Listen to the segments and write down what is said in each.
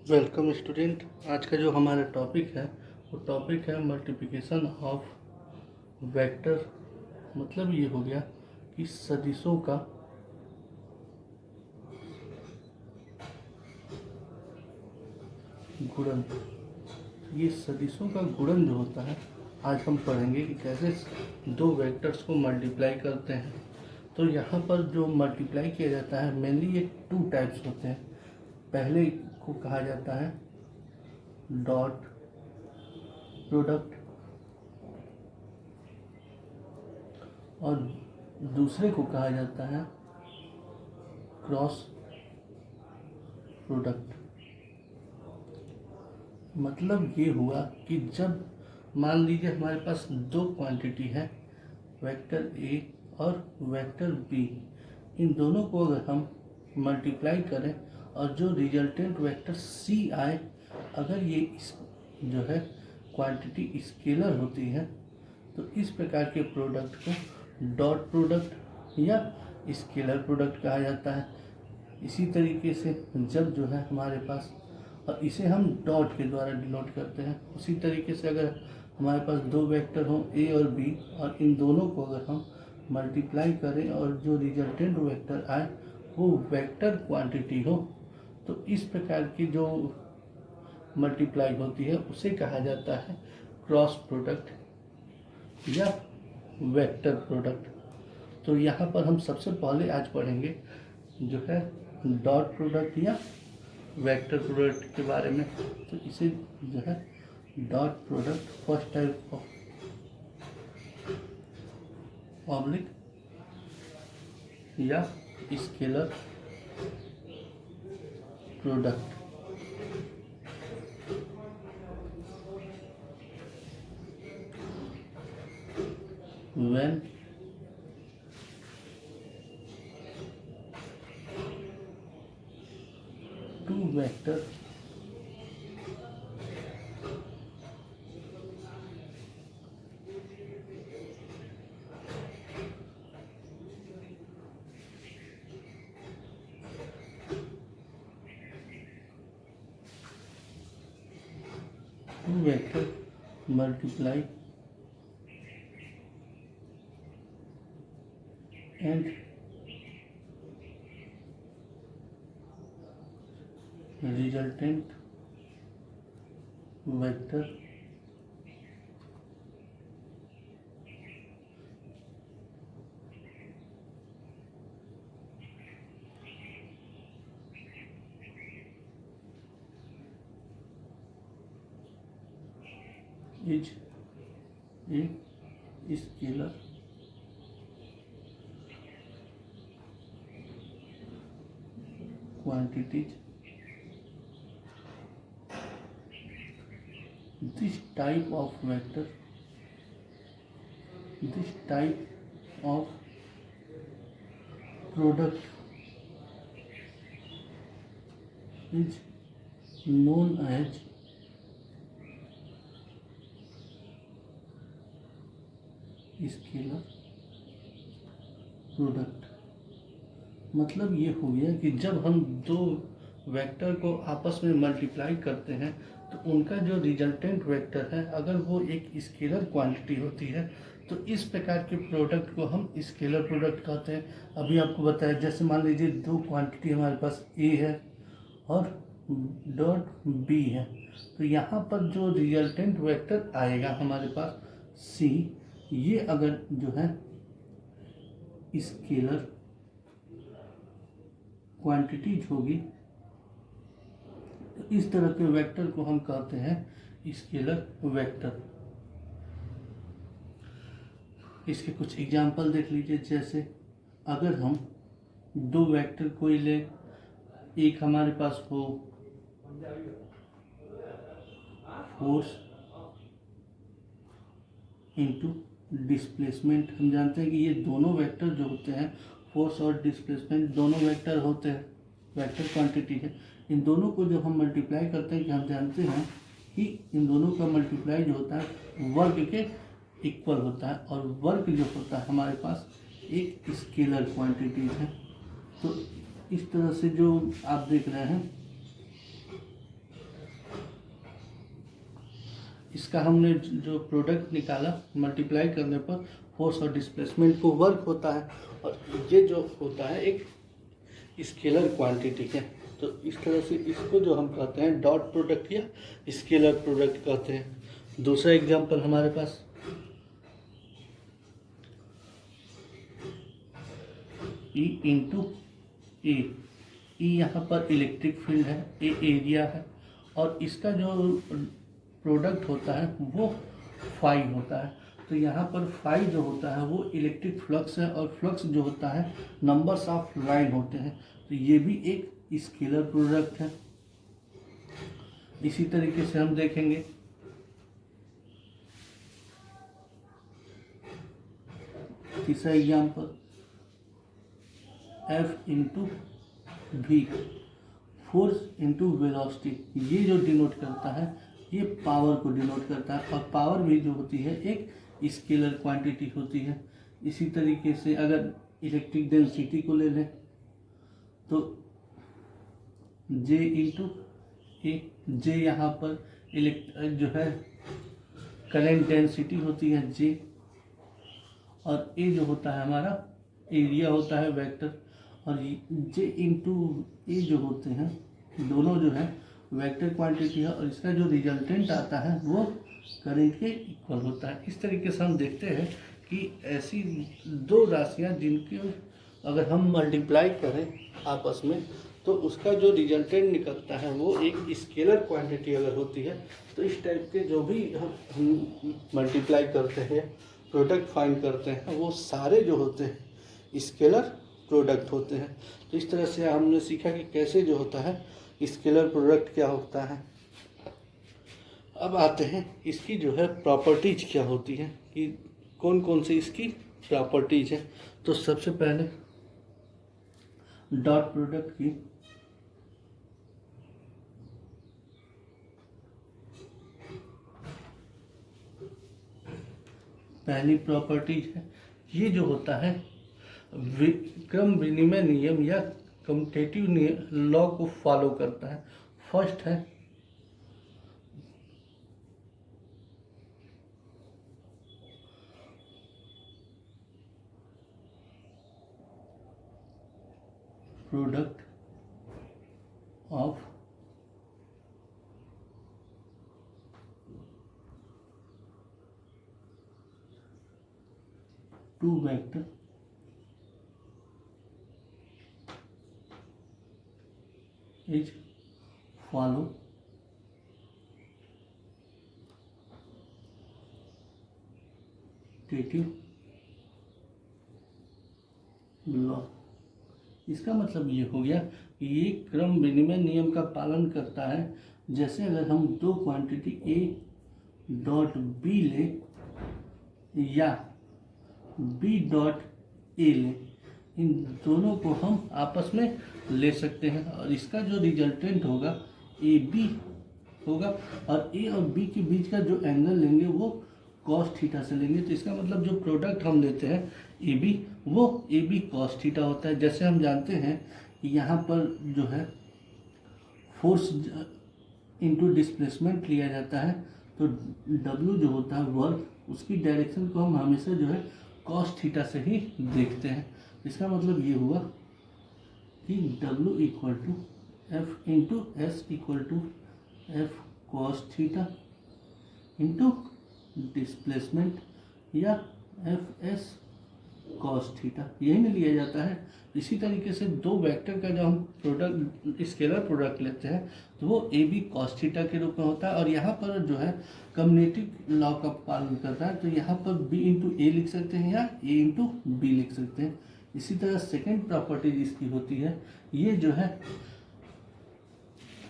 Welcome student. आज का जो हमारा टॉपिक है वो टॉपिक है मल्टीप्लिकेशन ऑफ वेक्टर। मतलब ये हो गया कि सदिशों का गुणन। ये सदिशों का गुणन जो होता है आज हम पढ़ेंगे कि कैसे दो वेक्टर्स को मल्टीप्लाई करते हैं। तो यहाँ पर जो मल्टीप्लाई किया जाता है मेनली ये टू टाइप्स होते हैं। पहले को कहा जाता है डॉट प्रोडक्ट और दूसरे को कहा जाता है क्रॉस प्रोडक्ट। मतलब ये हुआ कि जब मान लीजिए हमारे पास दो क्वांटिटी है, वेक्टर ए और वेक्टर बी, इन दोनों को अगर हम मल्टीप्लाई करें और जो रिजल्टेंट वेक्टर सी आए, अगर ये जो है क्वांटिटी स्केलर होती है तो इस प्रकार के प्रोडक्ट को डॉट प्रोडक्ट या स्केलर प्रोडक्ट कहा जाता है। इसी तरीके से जब जो है हमारे पास, और इसे हम डॉट के द्वारा डिनोट करते हैं, उसी तरीके से अगर हमारे पास दो वेक्टर हों ए और बी और इन दोनों को अगर हम मल्टीप्लाई करें और जो रिजल्टेंट वेक्टर आए वो वेक्टर क्वांटिटी हो, तो इस प्रकार की जो मल्टीप्लाई होती है उसे कहा जाता है क्रॉस प्रोडक्ट या वेक्टर प्रोडक्ट। तो यहाँ पर हम सबसे पहले आज पढ़ेंगे जो है डॉट प्रोडक्ट या वेक्टर प्रोडक्ट के बारे में। तो इसे जो है dot product first type of oblique या scalar product. when two vector multiply and resultant vector is a scalar quantities. This type of vector, this type of product is known as scalar product. मतलब ये हो गया कि जब हम दो vector को आपस में मल्टीप्लाई करते हैं तो उनका जो रिजल्टेंट वेक्टर है अगर वो एक स्केलर क्वांटिटी होती है तो इस प्रकार के प्रोडक्ट को हम स्केलर प्रोडक्ट कहते हैं। अभी आपको बताया, जैसे मान लीजिए दो क्वांटिटी हमारे पास ए है और डॉट बी है, तो यहाँ पर जो रिजल्टेंट वेक्टर आएगा हमारे पास सी, ये अगर जो है स्केलर क्वांटिटीज होगी तो इस तरह के वेक्टर को हम कहते हैं स्केलर वेक्टर। इसके कुछ एग्जांपल देख लीजिए। जैसे अगर हम दो वेक्टर को ही ले, एक हमारे पास हो फोर्स इनटू डिस्प्लेसमेंट। हम जानते हैं कि ये दोनों वेक्टर जो होते हैं, फोर्स और डिस्प्लेसमेंट, दोनों वेक्टर होते हैं, वेक्टर क्वांटिटी है। इन दोनों को जब हम मल्टीप्लाई करते हैं कि हम जानते हैं कि इन दोनों का मल्टीप्लाई जो होता है वर्ग के इक्वल होता है, और वर्ग जो होता है हमारे पास एक स्केलर क्वांटिटी है। तो इस तरह से जो आप देख रहे हैं इसका हमने जो प्रोडक्ट निकाला मल्टीप्लाई करने पर फोर्स और डिस्प्लेसमेंट को वर्क होता है, और ये जो होता है एक स्केलर क्वांटिटी है। तो इस तरह से इसको जो हम कहते हैं डॉट प्रोडक्ट या स्केलर प्रोडक्ट कहते हैं। दूसरा एग्जांपल हमारे पास E इंटू ए। ई यहाँ पर इलेक्ट्रिक फील्ड है, ए एरिया है, और इसका जो प्रोडक्ट होता है वो फाई होता है। तो यहाँ पर फाई जो होता है वो इलेक्ट्रिक फ्लक्स है, और फ्लक्स जो होता है नंबर्स ऑफ लाइन होते हैं। तो ये भी एक स्केलर प्रोडक्ट है। इसी तरीके से हम देखेंगे तीसरा example F into v, force into velocity. ये जो डिनोट करता है ये पावर को डिनोट करता है, और पावर भी जो होती है एक स्केलर क्वांटिटी होती है। इसी तरीके से अगर इलेक्ट्रिक डेंसिटी को ले लें तो J इंटू ए। जे यहाँ पर जो है करंट डेंसिटी होती है J, और ए जो होता है हमारा एरिया होता है वेक्टर, और J इंटू ए जो होते हैं दोनों जो है वेक्टर क्वांटिटी है, और इसका जो रिजल्टेंट आता है वो करंट के इक्वल होता है। इस तरीके से हम देखते हैं कि ऐसी दो राशियां जिनके अगर हम मल्टीप्लाई करें आपस में तो उसका जो रिजल्टेंट निकलता है वो एक स्केलर क्वांटिटी अगर होती है, तो इस टाइप के जो भी हम मल्टीप्लाई करते हैं प्रोडक्ट फाइंड करते हैं वो सारे जो होते हैं स्केलर प्रोडक्ट होते हैं। तो इस तरह से हमने सीखा कि कैसे जो होता है स्केलर प्रोडक्ट क्या होता है। अब आते हैं इसकी जो है प्रॉपर्टीज क्या होती है, कि कौन कौन सी इसकी प्रॉपर्टीज है। तो सबसे पहले डॉट प्रोडक्ट की पहली प्रॉपर्टीज है, ये जो होता है क्रम विनिमय नियम या कम्यूटेटिव लॉ को फॉलो करता है। फर्स्ट है product of two vector is follow commutative law. इसका मतलब ये हो गया कि ये क्रम विनिमय नियम का पालन करता है। जैसे अगर हम दो क्वांटिटी ए डॉट बी लें या बी डॉट ए लें, इन दोनों को हम आपस में ले सकते हैं, और इसका जो रिजल्टेंट होगा ए बी होगा, और ए और बी के बीच का जो एंगल लेंगे वो कॉस थीटा से लेंगे। तो इसका मतलब जो प्रोडक्ट हम लेते हैं ए बी वो ए बी कॉस थीटा होता है। जैसे हम जानते हैं कि यहाँ पर जो है फोर्स इनटू डिस्प्लेसमेंट लिया जाता है, तो W जो होता है वर्क, उसकी डायरेक्शन को हम हमेशा जो है कॉस थीटा से ही देखते हैं। इसका मतलब ये हुआ कि W equal to f into s equal to f cos theta into displacement या एफ एस कॉस थीटा, यही नहीं लिया जाता है। इसी तरीके से दो वेक्टर का जो हम प्रोडक्ट स्केलर प्रोडक्ट लेते हैं तो वो ए बी कॉस थीटा के रूप में होता है, और यहाँ पर जो है कम्यूटेटिव लॉ का पालन करता है। तो यहाँ पर बी इंटू ए लिख सकते हैं या ए इंटू बी लिख सकते हैं। इसी तरह सेकेंड प्रॉपर्टी इसकी होती है, ये जो है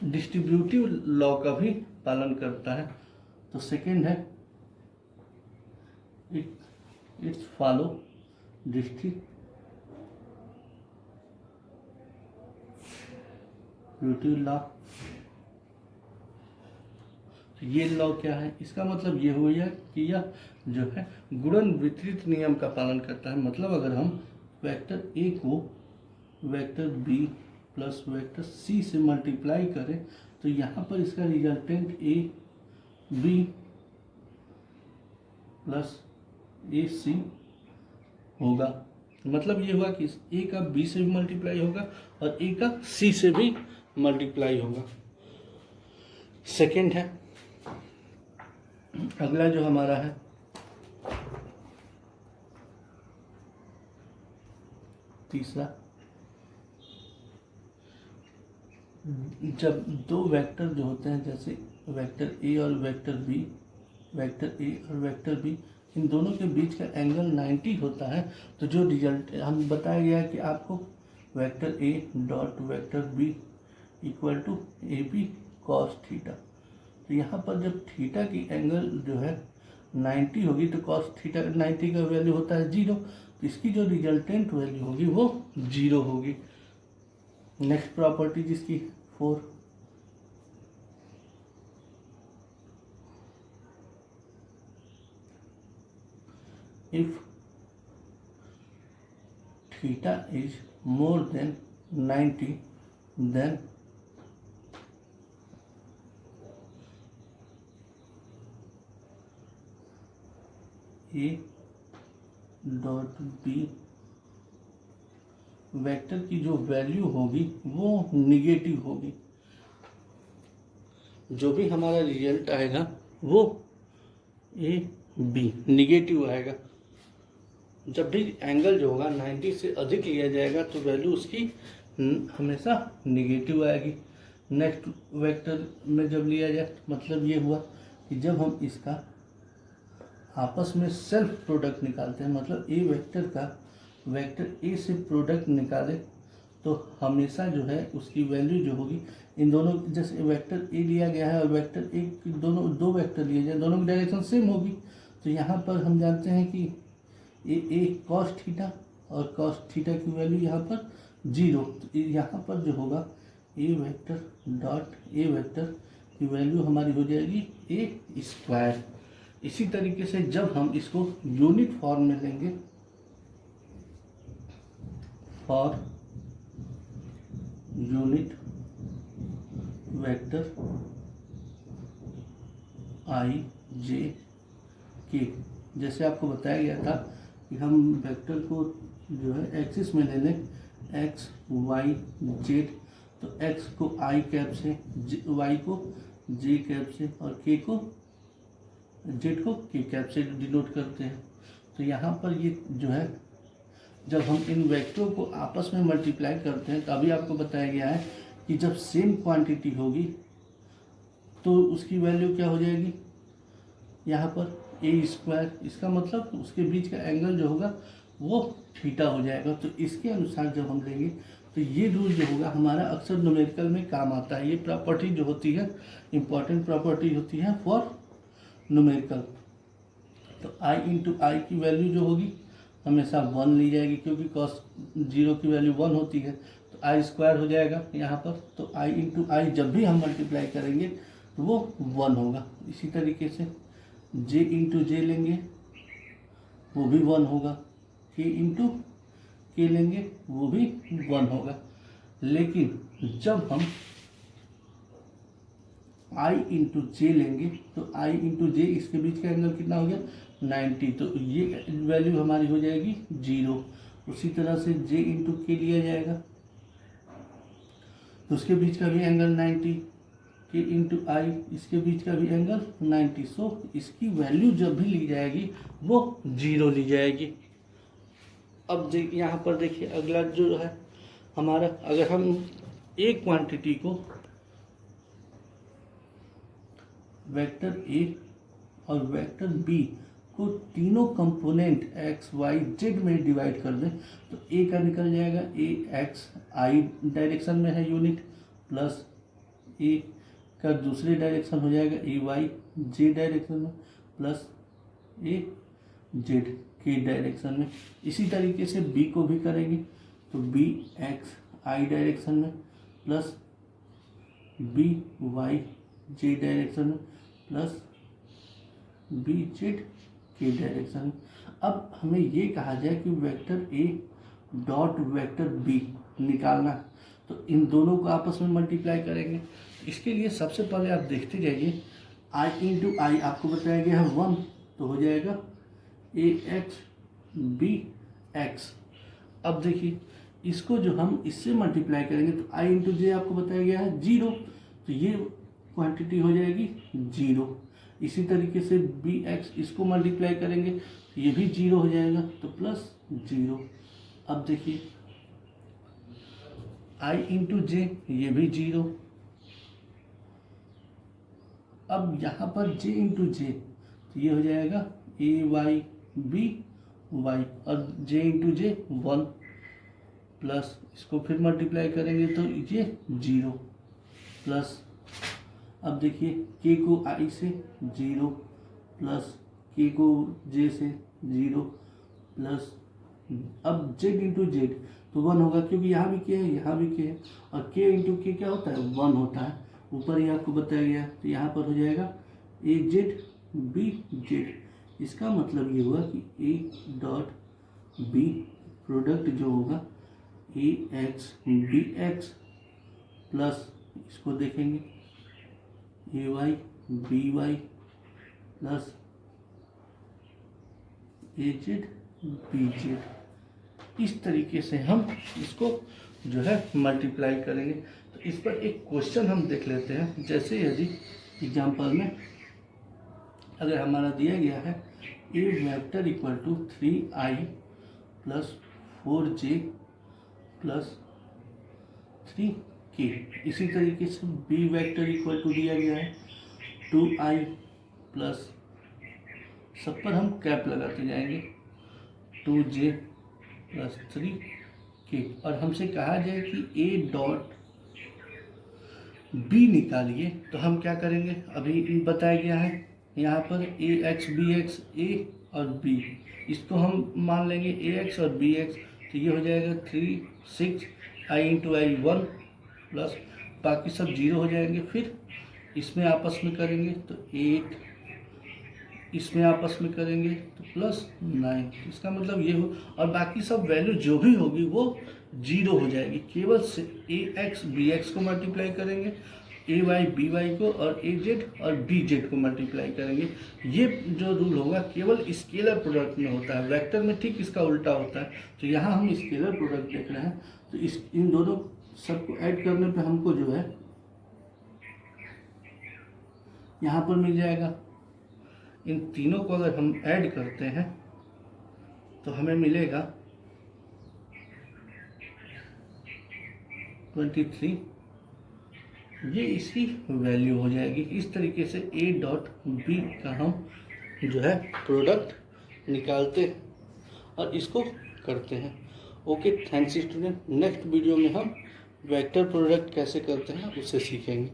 डिस्ट्रीब्यूटिव लॉ का भी पालन करता है। तो सेकेंड है इट्स फॉलो डिस्ट्रीब्यूटिव लॉ। तो ये लॉ क्या है, इसका मतलब ये हो गया कि यह जो है गुणन वितरित नियम का पालन करता है। मतलब अगर हम वेक्टर ए को vector b plus vector c से मल्टीप्लाई करें तो यहाँ पर इसका resultant a b plus a c होगा। मतलब ये हुआ कि ए का बी से भी मल्टीप्लाई होगा और ए का सी से भी मल्टीप्लाई होगा। सेकेंड है, अगला जो हमारा है तीसरा, जब दो वेक्टर जो होते हैं जैसे वेक्टर ए और वेक्टर बी, इन दोनों के बीच का एंगल 90 होता है, तो जो रिजल्ट हम बताया गया है कि आपको vector a dot vector b equal to a b cos theta, तो यहाँ पर जब थीटा की एंगल जो है 90 होगी तो कॉस थीटा 90 का वैल्यू होता है 0, तो इसकी जो रिजल्टेंट वैल्यू होगी वो 0 होगी। नेक्स्ट प्रॉपर्टी जिसकी 4, if theta is more than 90 then a dot b vector की जो वैल्यू होगी वो निगेटिव होगी। जो भी हमारा रिजल्ट आएगा वो ए बी निगेटिव आएगा। जब भी एंगल जो होगा 90 से अधिक लिया जाएगा तो वैल्यू उसकी हमेशा निगेटिव आएगी। नेक्स्ट वेक्टर में जब लिया जाए मतलब ये हुआ कि जब हम इसका आपस में सेल्फ प्रोडक्ट निकालते हैं, मतलब ए वेक्टर का वेक्टर ए से प्रोडक्ट निकालें तो हमेशा जो है उसकी वैल्यू जो होगी इन दोनों, जैसे वेक्टर ए लिया गया है और वेक्टर ए दोनों दो वेक्टर लिए जाए, दोनों की डायरेक्शन सेम होगी, तो यहाँ पर हम जानते हैं कि ए कॉस थीटा और कॉस थीटा की वैल्यू यहाँ पर 0, तो यहाँ पर जो होगा ए वेक्टर डॉट ए वेक्टर की वैल्यू हमारी हो जाएगी ए स्क्वायर। इसी तरीके से जब हम इसको यूनिट फॉर्म में लेंगे, फॉर यूनिट वेक्टर आई जे के, जैसे आपको बताया गया था कि हम वेक्टर को जो है एक्सिस में ले लें, एक्स वाई जेड, तो एक्स को आई कैप से, वाई को जे कैप से और के को जेड को के कैप से डिनोट करते हैं। तो यहाँ पर ये जो है जब हम इन वेक्टरों को आपस में मल्टीप्लाई करते हैं तो अभी आपको बताया गया है कि जब सेम क्वांटिटी होगी तो उसकी वैल्यू क्या हो जाएगी, यहाँ पर ए स्क्वायर, इसका मतलब उसके बीच का एंगल जो होगा वो थीटा हो जाएगा। तो इसके अनुसार जब हम लेंगे तो ये रूल जो होगा हमारा अक्सर न्यूमेरिकल में काम आता है। ये प्रॉपर्टी जो होती है इम्पॉर्टेंट प्रॉपर्टी होती है फॉर न्यूमेरिकल। तो आई इंटू आई की वैल्यू जो होगी हमेशा 1 ली जाएगी, क्योंकि कॉस 0 की वैल्यू 1 होती है, तो आई स्क्वायर हो जाएगा यहाँ पर। तो आई इंटू आई जब भी हम मल्टीप्लाई करेंगे तो वो 1 होगा। इसी तरीके से जे इंटू जे लेंगे वो भी 1 होगा, के इंटू के लेंगे वो भी 1 होगा। लेकिन जब हम आई इंटू जे लेंगे तो आई इंटू जे इसके बीच का एंगल कितना हो गया 90, तो ये वैल्यू हमारी हो जाएगी 0। उसी तरह से जे इंटू के लिया जाएगा तो उसके बीच का भी एंगल 90, के इंटू आई इसके बीच का भी एंगल 90। सो इसकी वैल्यू जब भी ली जाएगी वो 0 ली जाएगी। अब यहाँ पर देखिए अगला जो है हमारा, अगर हम एक क्वांटिटी को वेक्टर ए और वेक्टर बी को तीनों कंपोनेंट एक्स वाई जेड में डिवाइड कर दें तो ए का निकल जाएगा ए एक्स आई डायरेक्शन में है यूनिट, प्लस ए का दूसरे डायरेक्शन हो जाएगा ए वाई जे डायरेक्शन में, plus a z k direction में। इसी तरीके से बी को भी करेंगे तो बी एक्स आई डायरेक्शन में, plus b y j direction में, plus b z k direction में। अब हमें ये कहा जाए कि vector a dot vector b निकालना, तो इन दोनों को आपस में मल्टीप्लाई करेंगे। इसके लिए सबसे पहले आप देखते जाइए आई इंटू आई आपको बताया गया है 1, तो हो जाएगा ए एक्स बी एक्स। अब देखिए इसको जो हम इससे मल्टीप्लाई करेंगे तो आई इंटू जे आपको बताया गया है 0, तो ये क्वांटिटी हो जाएगी 0। इसी तरीके से बी एक्स इसको मल्टीप्लाई करेंगे तो ये भी 0 हो जाएगा, तो प्लस 0। अब देखिए आई इंटू जे ये भी 0। अब यहाँ पर जे इंटू जे तो ये हो जाएगा ए वाई बी वाई, और जे इंटू जे 1 प्लस इसको फिर मल्टीप्लाई करेंगे तो ये 0 प्लस। अब देखिए के को आई से 0 प्लस के को जे से 0 प्लस। अब जेड इंटू जेड तो 1 होगा, क्योंकि यहाँ भी के है यहाँ भी के है, और के इंटू के क्या होता है 1 होता है, ऊपर ही आपको बताया गया। तो यहाँ पर हो जाएगा ए जेड बी जेड। इसका मतलब ये हुआ कि ए डॉट बी प्रोडक्ट जो होगा ए एक्स बी एक्स प्लस इसको देखेंगे ए Y B Y plus a Z B Z. इस तरीके से हम इसको जो है मल्टीप्लाई करेंगे। तो इस पर एक क्वेश्चन हम देख लेते हैं। जैसे यदि एग्जाम्पल में अगर हमारा दिया गया है a vector equal to 3i plus 4j plus 3k, इसी तरीके से बी वेक्टर इक्वल टू दिया गया है 2i प्लस, सब पर हम कैप लगाते जाएंगे 2j प्लस 3k, और हमसे कहा जाए कि ए डॉट बी निकालिए। तो हम क्या करेंगे, अभी बताया गया है यहाँ पर ए एक्स बी एक्स ए और बी, इसको हम मान लेंगे ए एक्स और बी एक्स। तो ये हो जाएगा 3 6 आई इंटू आई 1 प्लस बाकी सब 0 हो जाएंगे। फिर इसमें आपस में करेंगे तो 8, इसमें आपस में करेंगे तो प्लस 9। इसका मतलब ये हो, और बाकी सब वैल्यू जो भी होगी वो 0 हो जाएगी। केवल से ए एक्स बी एक्स को मल्टीप्लाई करेंगे, ए वाई बी वाई को, और ए जेड और बी जेड को मल्टीप्लाई करेंगे। ये जो रूल होगा केवल स्केलर प्रोडक्ट में होता है, वेक्टर में ठीक इसका उल्टा होता है। तो यहाँ हम स्केलर प्रोडक्ट देख रहे हैं, तो इन दोनों सबको ऐड करने पे हमको जो है यहाँ पर मिल जाएगा। इन तीनों को अगर हम ऐड करते हैं तो हमें मिलेगा 23, ये इसकी वैल्यू हो जाएगी। इस तरीके से ए डॉट बी का हम जो है प्रोडक्ट निकालते हैं और इसको करते हैं। Okay, thanks student. Next video में हम वेक्टर प्रोडक्ट कैसे करते हैं उससे सीखेंगे।